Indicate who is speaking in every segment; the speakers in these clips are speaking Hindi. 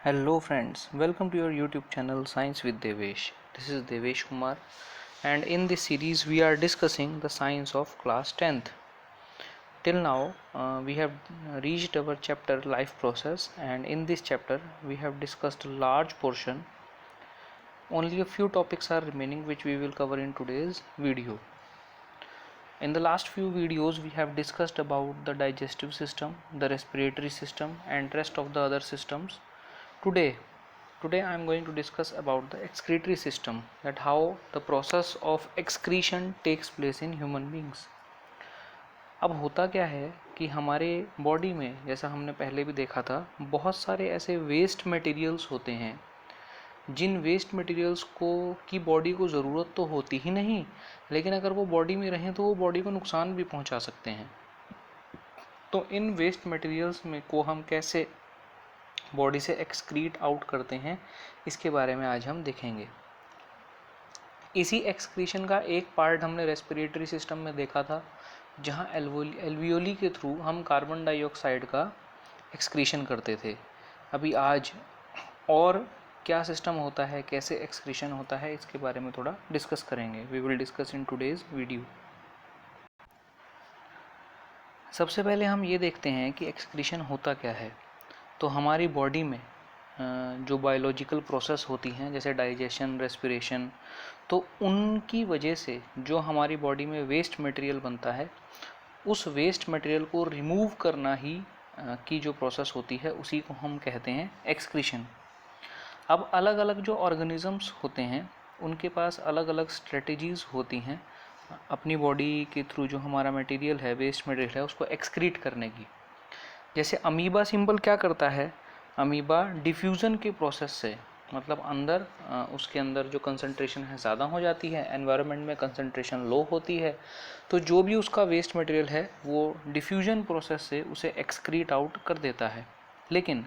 Speaker 1: Hello friends, welcome to your YouTube channel Science with Devesh. This is Devesh Kumar, and in this series we are discussing the science of class 10th. Till now we have reached our chapter life process, and in this chapter we have discussed a large portion. Only a few topics are remaining which we will cover in today's video. In the last few videos we have discussed about the digestive system, the respiratory system and rest of the other systems. Today I am going to discuss about the excretory system, that how the process of excretion takes place in human beings. अब होता क्या है कि हमारे बॉडी में, जैसा हमने पहले भी देखा था, बहुत सारे ऐसे वेस्ट मटेरियल्स होते हैं जिन वेस्ट मटेरियल्स को की बॉडी को ज़रूरत तो होती ही नहीं, लेकिन अगर वो बॉडी में रहें तो वो बॉडी को नुकसान भी पहुंचा सकते हैं। तो इन वेस्ट मटेरियल्स में को हम कैसे बॉडी से एक्सक्रीट आउट करते हैं, इसके बारे में आज हम देखेंगे। इसी एक्सक्रीशन का एक पार्ट हमने रेस्पिरेटरी सिस्टम में देखा था, जहां एल्वियोली के थ्रू हम कार्बन डाइऑक्साइड का एक्सक्रीशन करते थे। अभी आज और क्या सिस्टम होता है, कैसे एक्सक्रीशन होता है, इसके बारे में थोड़ा डिस्कस करेंगे। We will discuss in today's video. सबसे पहले हम ये देखते हैं कि एक्सक्रीशन होता क्या है। तो हमारी बॉडी में जो बायोलॉजिकल प्रोसेस होती हैं, जैसे डाइजेशन, रेस्पिरेशन, तो उनकी वजह से जो हमारी बॉडी में वेस्ट मटेरियल बनता है, उस वेस्ट मटेरियल को रिमूव करना ही की जो प्रोसेस होती है, उसी को हम कहते हैं एक्सक्रीशन। अब अलग अलग जो ऑर्गेनिजम्स होते हैं उनके पास अलग अलग स्ट्रेटजीज़ होती हैं अपनी बॉडी के थ्रू जो हमारा मटेरियल है, वेस्ट मटेरियल है, उसको एक्सक्रीट करने की। जैसे अमीबा सिंपल क्या करता है, अमीबा डिफ्यूज़न के प्रोसेस से, मतलब अंदर उसके अंदर जो कंसंट्रेशन है ज़्यादा हो जाती है, एनवायरनमेंट में कंसंट्रेशन लो होती है, तो जो भी उसका वेस्ट मटेरियल है वो डिफ्यूज़न प्रोसेस से उसे एक्सक्रीट आउट कर देता है। लेकिन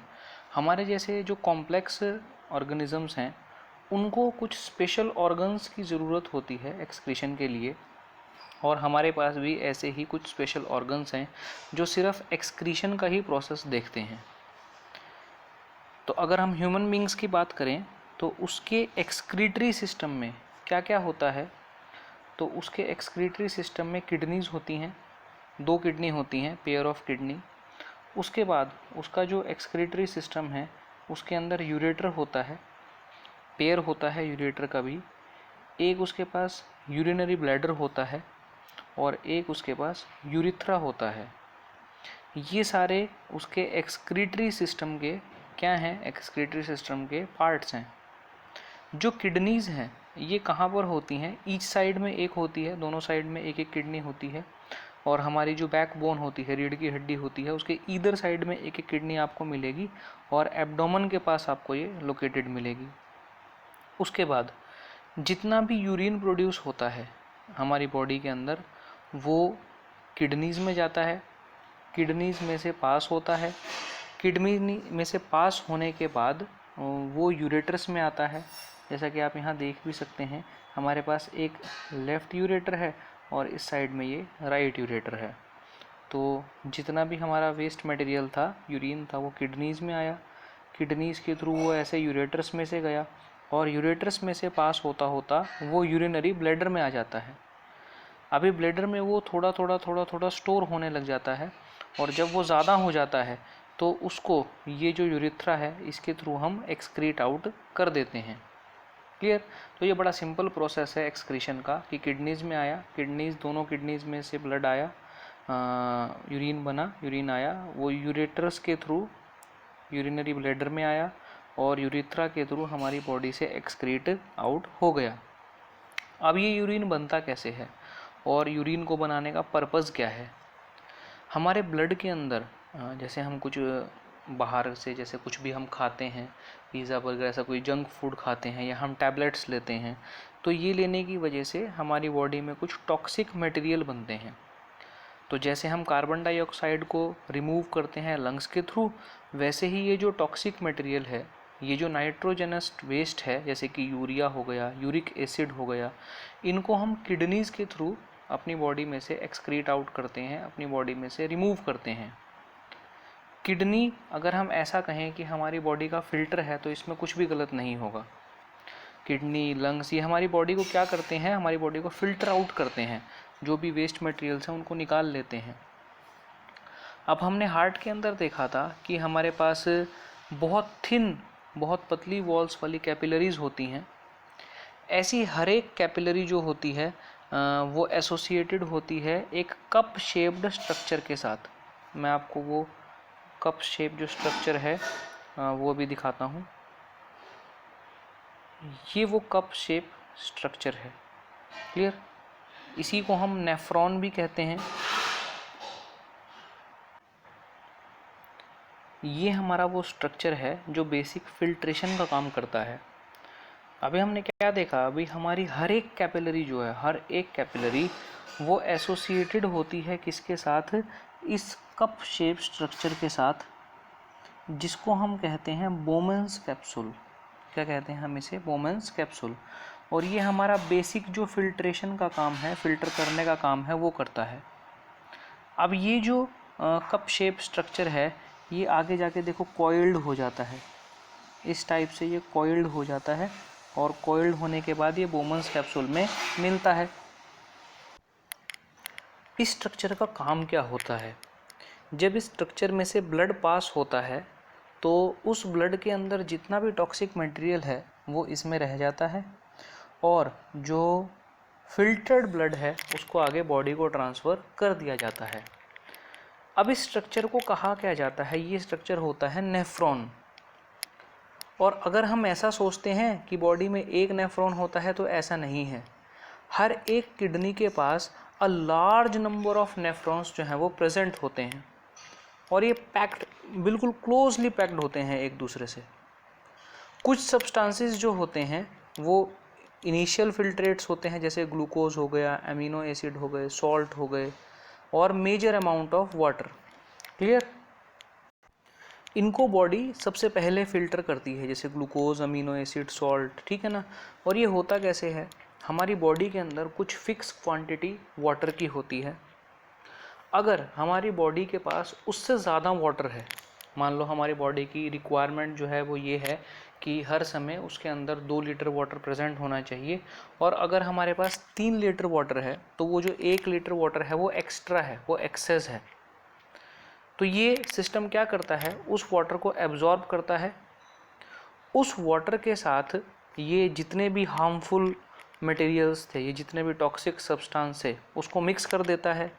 Speaker 1: हमारे जैसे जो कॉम्प्लेक्स ऑर्गेनिजम्स हैं, उनको कुछ स्पेशल ऑर्गन्स की ज़रूरत होती है एक्सक्रीशन के लिए, और हमारे पास भी ऐसे ही कुछ स्पेशल ऑर्गन्स हैं जो सिर्फ एक्सक्रीशन का ही प्रोसेस देखते हैं। तो अगर हम ह्यूमन बींग्स की बात करें तो उसके एक्सक्रीटरी सिस्टम में क्या क्या होता है, तो उसके एक्सक्रीटरी सिस्टम में किडनीज होती हैं, 2 किडनी होती हैं, पेयर ऑफ किडनी। उसके बाद उसका जो एक्सक्रीटरी सिस्टम है उसके अंदर यूरेटर होता है, पेयर होता है यूरेटर का भी। एक उसके पास यूरिनरी ब्लैडर होता है और एक उसके पास यूरिथ्रा होता है। ये सारे उसके एक्सक्रीटरी सिस्टम के क्या हैं, एक्सक्रीटरी सिस्टम के पार्ट्स हैं। जो किडनीज़ हैं ये कहाँ पर होती हैं, ईच साइड में एक होती है, दोनों साइड में एक एक किडनी होती है। और हमारी जो बैकबोन होती है, रीढ़ की हड्डी होती है, उसके ईदर साइड में एक एक किडनी आपको मिलेगी और एब्डोमेन के पास आपको ये लोकेटेड मिलेगी। उसके बाद जितना भी यूरिन प्रोड्यूस होता है हमारी बॉडी के अंदर, वो किडनीज़ में जाता है, किडनीज़ में से पास होता है, किडनी में से पास होने के बाद वो यूरेटर्स में आता है। जैसा कि आप यहाँ देख भी सकते हैं, हमारे पास एक लेफ़्ट यूरेटर है और इस साइड में ये राइट यूरेटर है। तो जितना भी हमारा वेस्ट मटेरियल था, यूरिन था, वो किडनीज़ में आया, किडनीज़ के थ्रू वो ऐसे यूरेटर्स में से गया और यूरेटर्स में से पास होता होता वो यूरिनरी ब्लैडर में आ जाता है। अभी ब्लैडर में वो थोड़ा स्टोर होने लग जाता है, और जब वो ज़्यादा हो जाता है तो उसको ये जो यूरिथ्रा है इसके थ्रू हम एक्सक्रीट आउट कर देते हैं। क्लियर? तो ये बड़ा सिंपल प्रोसेस है एक्सक्रीशन का, कि किडनीज़ में आया, किडनीज़, दोनों किडनीज़ में से ब्लड आया, यूरिन बना, यूरिन आया, वो यूरेटर्स के थ्रू यूरिनरी ब्लैडर में आया और यूरिथ्रा के थ्रू हमारी बॉडी से एक्सक्रीट आउट हो गया। अब ये यूरिन बनता कैसे है और यूरिन को बनाने का पर्पज़ क्या है। हमारे ब्लड के अंदर जैसे हम कुछ बाहर से, जैसे कुछ भी हम खाते हैं, पिज़्ज़ा बर्गर, ऐसा कोई जंक फूड खाते हैं, या हम टैबलेट्स लेते हैं, तो ये लेने की वजह से हमारी बॉडी में कुछ टॉक्सिक मटेरियल बनते हैं। तो जैसे हम कार्बन डाइऑक्साइड को रिमूव करते हैं लंग्स के थ्रू, वैसे ही ये जो टॉक्सिक मटेरियल है, ये जो नाइट्रोजनस वेस्ट है, जैसे कि यूरिया हो गया, यूरिक एसिड हो गया, इनको हम किडनीज़ के थ्रू अपनी बॉडी में से एक्सक्रीट आउट करते हैं, अपनी बॉडी में से रिमूव करते हैं। किडनी अगर हम ऐसा कहें कि हमारी बॉडी का फिल्टर है तो इसमें कुछ भी गलत नहीं होगा। किडनी, लंग्स, ये हमारी बॉडी को क्या करते हैं, हमारी बॉडी को फिल्टर आउट करते हैं, जो भी वेस्ट मटेरियल्स हैं उनको निकाल लेते हैं। अब हमने हार्ट के अंदर देखा था कि हमारे पास बहुत थिन, बहुत पतली वॉल्स वाली कैपिलरीज होती हैं। ऐसी हर एक कैपिलरी जो होती है वो एसोसिएटेड होती है एक कप शेप्ड स्ट्रक्चर के साथ। मैं आपको वो कप शेप जो स्ट्रक्चर है वो भी दिखाता हूँ। ये वो कप शेप स्ट्रक्चर है, क्लियर। इसी को हम नेफ्रॉन भी कहते हैं। ये हमारा वो स्ट्रक्चर है जो बेसिक फिल्ट्रेशन का काम करता है। अभी हमने क्या देखा, अभी हमारी हर एक कैपिलरी जो है, हर एक कैपिलरी वो एसोसिएटेड होती है किसके साथ, इस कप शेप स्ट्रक्चर के साथ, जिसको हम कहते हैं बोमेंस कैप्सूल। क्या कहते हैं हम इसे, बोमेंस कैप्सूल। और ये हमारा बेसिक जो फिल्ट्रेशन का काम है, फिल्टर करने का काम है, वो करता है। अब ये जो कप शेप स्ट्रक्चर है ये आगे जाके देखो कॉइल्ड हो जाता है, इस टाइप से ये कॉइल्ड हो जाता है, और कॉइल्ड होने के बाद ये बोमेंस कैप्सूल में मिलता है। इस स्ट्रक्चर का काम क्या होता है, जब इस स्ट्रक्चर में से ब्लड पास होता है तो उस ब्लड के अंदर जितना भी टॉक्सिक मटेरियल है वो इसमें रह जाता है, और जो फिल्टर्ड ब्लड है उसको आगे बॉडी को ट्रांसफ़र कर दिया जाता है। अब इस स्ट्रक्चर को कहा क्या जाता है, ये स्ट्रक्चर होता है नेफ्रॉन। और अगर हम ऐसा सोचते हैं कि बॉडी में एक नेफ्रॉन होता है तो ऐसा नहीं है। हर एक किडनी के पास a large number of nephrons जो हैं वो प्रेजेंट होते हैं, और ये पैक्ड, बिल्कुल क्लोजली पैक्ड होते हैं एक दूसरे से। कुछ सब्सटेंसेस जो होते हैं वो इनिशियल फिल्ट्रेट्स होते हैं, जैसे ग्लूकोज हो गया, अमीनो एसिड हो गए, सॉल्ट हो गए, और major amount of water, clear. इनको बॉडी सबसे पहले फ़िल्टर करती है, जैसे ग्लूकोज, अमीनो एसिड, सॉल्ट, ठीक है ना। और ये होता कैसे है, हमारी बॉडी के अंदर कुछ फिक्स क्वांटिटी वाटर की होती है। अगर हमारी बॉडी के पास उससे ज़्यादा वाटर है, मान लो हमारी बॉडी की रिक्वायरमेंट जो है वो ये है कि हर समय उसके अंदर 2 लीटर वाटर प्रेजेंट होना चाहिए, और अगर हमारे पास 3 लीटर वाटर है तो वो जो 1 लीटर वाटर है वो एक्स्ट्रा है, वो एक्सेस है। तो ये सिस्टम क्या करता है, उस वाटर को एब्जॉर्ब करता है, उस वाटर के साथ ये जितने भी हार्मफुल मटेरियल्स थे, ये जितने भी टॉक्सिक सब्सटेंस थे, उसको मिक्स कर देता है।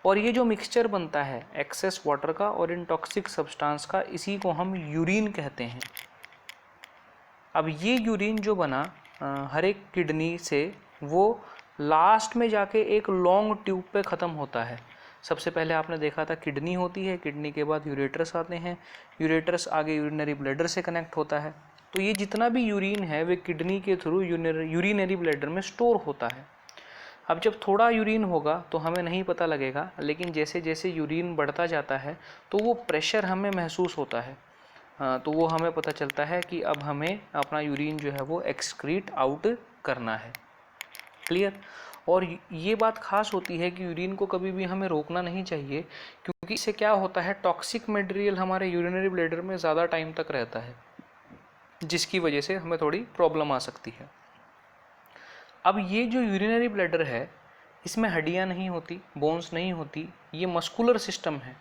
Speaker 1: और ये जो मिक्सचर बनता है एक्सेस वाटर का और इन टॉक्सिक सब्सटेंस का, इसी को हम यूरिन कहते हैं। अब ये यूरिन जो बना हर एक किडनी से, वो लास्ट में जाके एक लॉन्ग ट्यूब पे ख़त्म होता है। सबसे पहले आपने देखा था किडनी होती है, किडनी के बाद यूरेटर्स आते हैं, यूरेटर्स आगे यूरिनरी ब्लैडर से कनेक्ट होता है। तो ये जितना भी यूरिन है वे किडनी के थ्रू यूरिनरी ब्लैडर में स्टोर होता है। अब जब थोड़ा यूरिन होगा तो हमें नहीं पता लगेगा, लेकिन जैसे जैसे यूरिन बढ़ता जाता है तो वो प्रेशर हमें महसूस होता है। तो वो हमें पता चलता है कि अब हमें अपना यूरिन जो है वो एक्सक्रीट आउट करना है, क्लियर। और ये बात खास होती है कि यूरिन को कभी भी हमें रोकना नहीं चाहिए, क्योंकि इससे क्या होता है, टॉक्सिक मटेरियल हमारे यूरिनरी ब्लैडर में ज़्यादा टाइम तक रहता है, जिसकी वजह से हमें थोड़ी प्रॉब्लम आ सकती है। अब ये जो यूरिनरी ब्लैडर है इसमें हड्डियाँ नहीं होती, बोन्स नहीं होती, ये मस्कुलर सिस्टम है,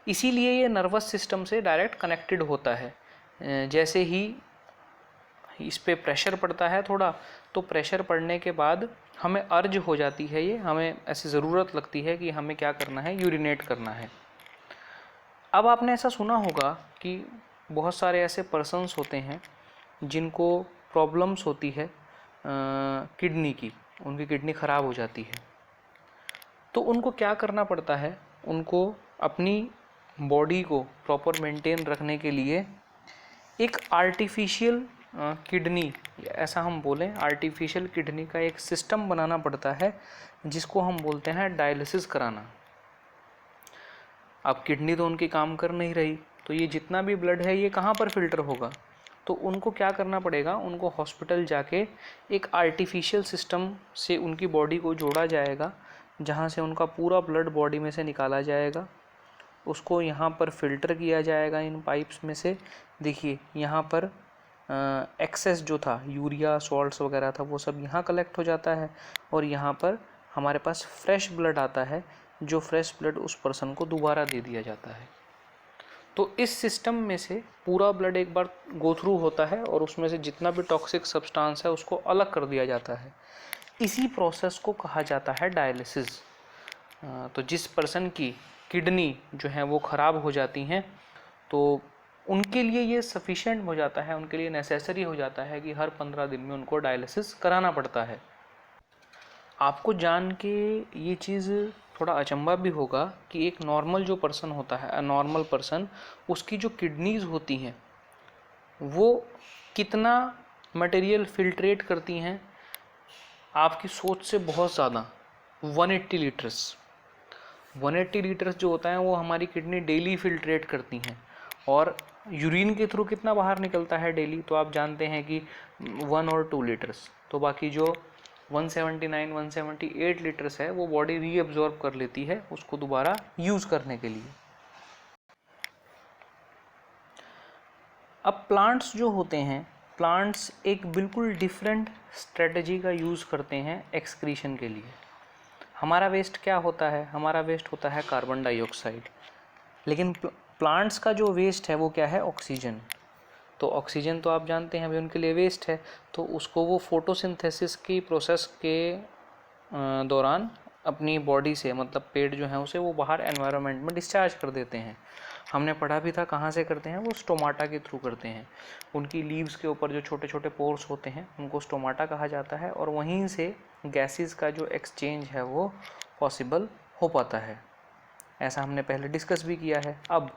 Speaker 1: इसीलिए ये नर्वस सिस्टम से डायरेक्ट कनेक्टेड होता है। जैसे ही इस पे प्रेशर पड़ता है थोड़ा, तो प्रेशर पड़ने के बाद हमें अर्ज हो जाती है, ये हमें ऐसी ज़रूरत लगती है कि हमें क्या करना है, यूरिनेट करना है। अब आपने ऐसा सुना होगा कि बहुत सारे ऐसे पर्सन्स होते हैं जिनको प्रॉब्लम्स होती है किडनी की, उनकी किडनी ख़राब हो जाती है, तो उनको क्या करना पड़ता है, उनको अपनी बॉडी को प्रॉपर मेंटेन रखने के लिए एक आर्टिफिशियल किडनी, ऐसा हम बोलें, आर्टिफिशियल किडनी का एक सिस्टम बनाना पड़ता है, जिसको हम बोलते हैं डायलिसिस कराना। अब किडनी तो उनकी काम कर नहीं रही, तो ये जितना भी ब्लड है ये कहाँ पर फिल्टर होगा, तो उनको क्या करना पड़ेगा, उनको हॉस्पिटल जाके एक आर्टिफिशियल सिस्टम से उनकी बॉडी को जोड़ा जाएगा, जहाँ से उनका पूरा ब्लड बॉडी में से निकाला जाएगा, उसको यहाँ पर फिल्टर किया जाएगा इन पाइप्स में से। देखिए यहाँ पर एक्सेस जो था, यूरिया सॉल्ट्स वगैरह था, वो सब यहाँ कलेक्ट हो जाता है और यहाँ पर हमारे पास फ्रेश ब्लड आता है, जो फ्रेश ब्लड उस पर्सन को दोबारा दे दिया जाता है। तो इस सिस्टम में से पूरा ब्लड एक बार गो थ्रू होता है और उसमें से जितना भी टॉक्सिक सब्सटेंस है उसको अलग कर दिया जाता है। इसी प्रोसेस को कहा जाता है डायलिसिस। तो जिस पर्सन की किडनी जो है वो ख़राब हो जाती हैं, तो उनके लिए ये सफिशिएंट हो जाता है, उनके लिए नेसेसरी हो जाता है कि हर 15 दिन में उनको डायलिसिस कराना पड़ता है। आपको जान के ये चीज़ थोड़ा अचंभा भी होगा कि एक नॉर्मल जो पर्सन होता है, नॉर्मल पर्सन, उसकी जो किडनीज होती हैं वो कितना मटेरियल फिल्ट्रेट करती हैं, आपकी सोच से बहुत ज़्यादा। 180 लीटर्स 180 लीटर्स जो होता है वो हमारी किडनी डेली फिल्ट्रेट करती हैं। और यूरिन के थ्रू कितना बाहर निकलता है डेली, तो आप जानते हैं कि 1 और 2 लीटर्स। तो बाकी जो 178 लीटर्स है वो बॉडी रीअब्जॉर्ब कर लेती है उसको दोबारा यूज़ करने के लिए। अब प्लांट्स जो होते हैं, प्लांट्स एक बिल्कुल डिफरेंट स्ट्रेटजी का यूज़ करते हैं एक्सक्रीशन के लिए। हमारा वेस्ट क्या होता है? हमारा वेस्ट होता है कार्बन डाइऑक्साइड, लेकिन प्लांट्स का जो वेस्ट है वो क्या है? ऑक्सीजन। तो ऑक्सीजन तो आप जानते हैं अभी उनके लिए वेस्ट है, तो उसको वो फोटोसिंथेसिस की प्रोसेस के दौरान अपनी बॉडी से, मतलब पेड़ जो है उसे वो बाहर एनवायरनमेंट में डिस्चार्ज कर देते हैं। हमने पढ़ा भी था कहाँ से करते हैं, वो स्टोमाटा के थ्रू करते हैं। उनकी लीव्स के ऊपर जो छोटे छोटे पोर्स होते हैं उनको स्टोमाटा कहा जाता है, और वहीं से गैसेस का जो एक्सचेंज है वो पॉसिबल हो पाता है। ऐसा हमने पहले डिस्कस भी किया है। अब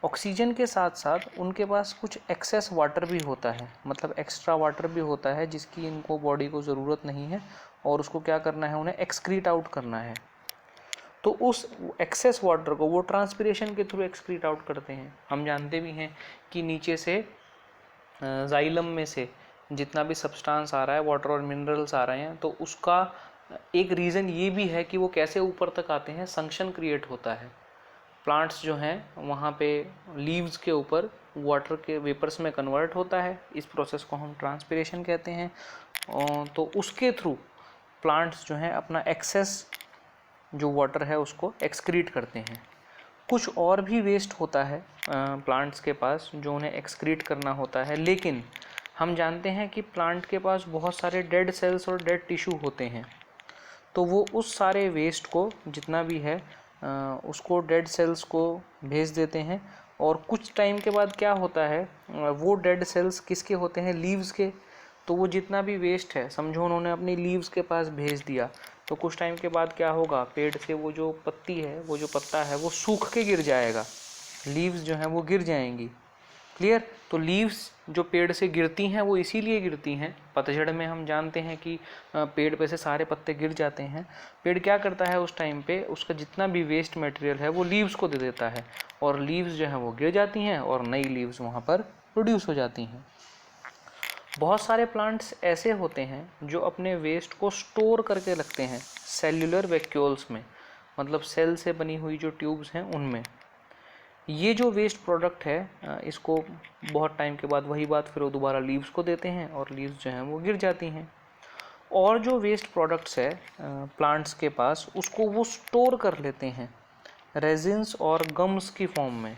Speaker 1: ऑक्सीजन के साथ साथ उनके पास कुछ एक्सेस वाटर भी होता है, मतलब एक्स्ट्रा वाटर भी होता है जिसकी इनको बॉडी को ज़रूरत नहीं है, और उसको क्या करना है, उन्हें एक्सक्रीट आउट करना है। तो उस एक्सेस वाटर को वो ट्रांसपिरेशन के थ्रू एक्सक्रीट आउट करते हैं। हम जानते भी हैं कि नीचे से जाइलम में से जितना भी सब्सटेंस आ रहा है, वाटर और मिनरल्स आ रहे हैं, तो उसका एक रीज़न ये भी है कि वो कैसे ऊपर तक आते हैं, संक्शन क्रिएट होता है। प्लांट्स जो हैं वहाँ पे लीव्स के ऊपर वाटर के वेपर्स में कन्वर्ट होता है, इस प्रोसेस को हम ट्रांसपिरेशन कहते हैं। तो उसके थ्रू प्लांट्स जो हैं अपना एक्सेस जो वाटर है उसको एक्सक्रीट करते हैं। कुछ और भी वेस्ट होता है प्लांट्स के पास जो उन्हें एक्सक्रीट करना होता है, लेकिन हम जानते हैं कि प्लांट के पास बहुत सारे डेड सेल्स और डेड टिश्यू होते हैं, तो वो उस सारे वेस्ट को जितना भी है उसको डेड सेल्स को भेज देते हैं। और कुछ टाइम के बाद क्या होता है, वो डेड सेल्स किसके होते हैं? लीव्स के। तो वो जितना भी वेस्ट है, समझो उन्होंने अपनी लीव्स के पास भेज दिया, तो कुछ टाइम के बाद क्या होगा, पेड़ से वो जो पत्ती है, वो जो पत्ता है वो सूख के गिर जाएगा, लीव्स जो हैं वो गिर जाएंगी। क्लियर? तो लीव्स जो पेड़ से गिरती हैं वो इसीलिए गिरती हैं, पतझड़ में हम जानते हैं कि पेड़ पे से सारे पत्ते गिर जाते हैं। पेड़ क्या करता है उस टाइम पे, उसका जितना भी वेस्ट मटेरियल है वो लीव्स को दे देता है, और लीव्स जो हैं वो गिर जाती हैं और नई लीव्स वहाँ पर प्रोड्यूस हो जाती हैं। बहुत सारे प्लांट्स ऐसे होते हैं जो अपने वेस्ट को स्टोर करके रखते हैं सेल्यूलर वैक्यूल्स में, मतलब सेल से बनी हुई जो ट्यूब्स हैं उनमें। ये जो वेस्ट प्रोडक्ट है इसको बहुत टाइम के बाद वही बात फिर वो दोबारा लीव्स को देते हैं और लीव्स जो हैं वो गिर जाती हैं। और जो वेस्ट प्रोडक्ट्स है प्लांट्स के पास, उसको वो स्टोर कर लेते हैं रेजिन्स और गम्स की फॉर्म में।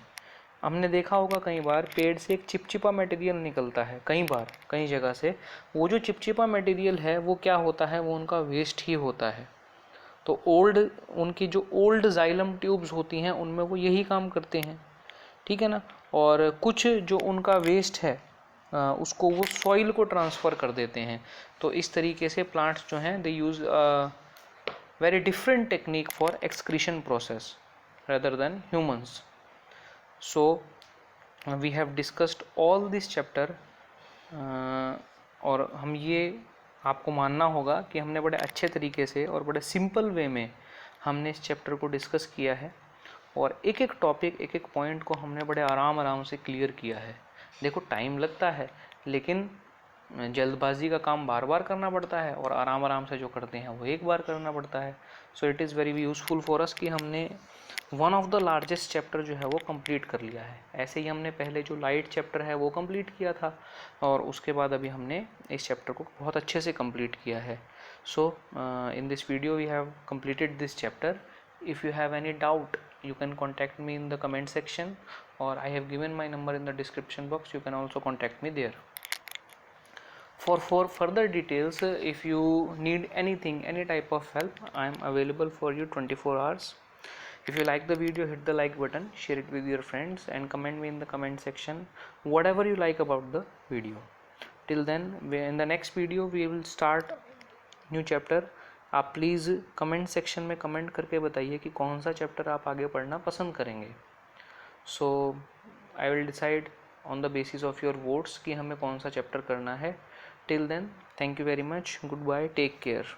Speaker 1: हमने देखा होगा कई बार पेड़ से एक चिपचिपा मटेरियल निकलता है, कई बार कई जगह से। वो जो चिपचिपा मटेरियल है वो क्या होता है, वो उनका वेस्ट ही होता है। तो उनकी जो ओल्ड जाइलम ट्यूब्स होती हैं उनमें वो यही काम करते हैं, ठीक है ना। और कुछ जो उनका वेस्ट है उसको वो सॉइल को ट्रांसफ़र कर देते हैं। तो इस तरीके से प्लांट्स जो हैं they use very different technique for excretion process rather than humans. So we have discussed all this chapter और हम ये आपको मानना होगा कि हमने बड़े अच्छे तरीके से और बड़े सिंपल वे में हमने इस चैप्टर को डिस्कस किया है, और एक एक टॉपिक, एक एक पॉइंट को हमने बड़े आराम से क्लियर किया है। देखो टाइम लगता है, लेकिन जल्दबाजी का काम बार बार करना पड़ता है और आराम से जो करते हैं वो एक बार करना पड़ता है। So it is very useful for us कि हमने one of the largest chapter जो है वो कंप्लीट कर लिया है। ऐसे ही हमने पहले जो लाइट चैप्टर है वो कंप्लीट किया था और उसके बाद अभी हमने इस चैप्टर को बहुत अच्छे से कंप्लीट किया है। So in this video we have completed this chapter. If you have any doubt, you can contact me in the comment section, or I have given my number in the description box. You can also contact me there. For further details, if you need anything, any type of help, I am available for you 24 hours. If you like the video, hit the like button, share it with your friends, and comment me in the comment section whatever you like about the video. Till then, in the next video we will start new chapter. आप प्लीज़ कमेंट सेक्शन में कमेंट करके बताइए कि कौन सा चैप्टर आप आगे पढ़ना पसंद करेंगे। So I will decide on the basis of your votes कि हमें कौन सा चैप्टर करना है। Till then, thank you very much, good bye, take care.